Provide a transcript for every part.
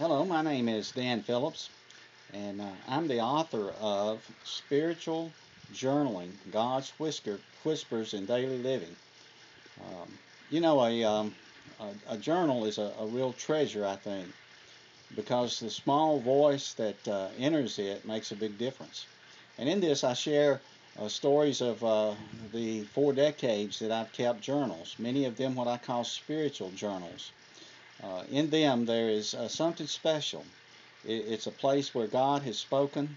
Hello, my name is Dan Phillips, and I'm the author of Spiritual Journaling God's Whispers in Daily Living. Um, you know, a journal is a real treasure, I think, because the small voice that enters it makes a big difference. And in this, I share stories of the 4 decades that I've kept journals, many of them what I call spiritual journals. In them, there is something special. It's a place where God has spoken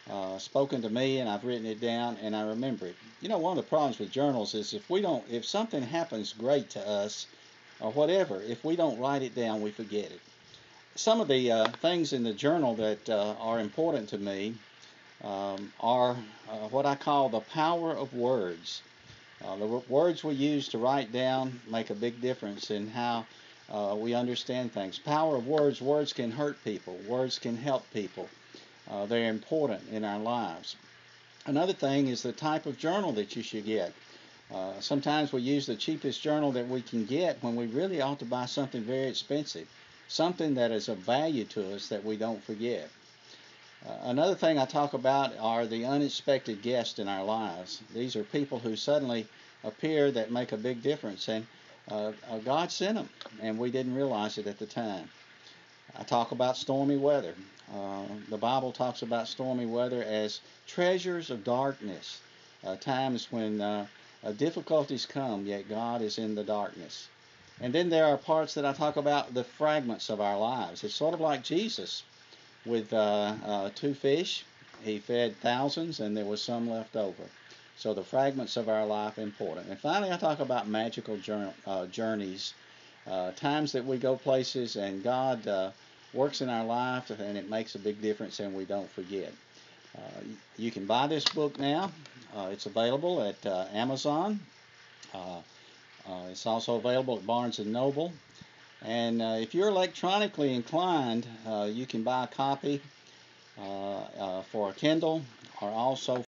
to me, and I've written it down, and I remember it. You know, one of the problems with journals is if something happens great to us or whatever, if we don't write it down, we forget it. Some of the things in the journal that are important to me are what I call the power of words. The words we use to write down make a big difference in how we understand things. Power of words. Words can hurt people. Words can help people. They're important in our lives. Another thing is the type of journal that you should get. Sometimes we use the cheapest journal that we can get when we really ought to buy something very expensive, something that is of value to us that we don't forget. Another thing I talk about are the unexpected guests in our lives. These are people who suddenly appear that make a big difference, and God sent them, and we didn't realize it at the time. I talk about stormy weather. The Bible talks about stormy weather as treasures of darkness, times when difficulties come, yet God is in the darkness. And then there are parts that I talk about the fragments of our lives. It's sort of like Jesus with 2 fish. He fed thousands, and there was some left over. So the fragments of our life are important. And finally, I talk about magical journeys, times that we go places and God works in our life, and it makes a big difference, and we don't forget. Uh, you can buy this book now. It's available at Amazon. Uh, it's also available at Barnes and Noble. And if you're electronically inclined, you can buy a copy for a Kindle or also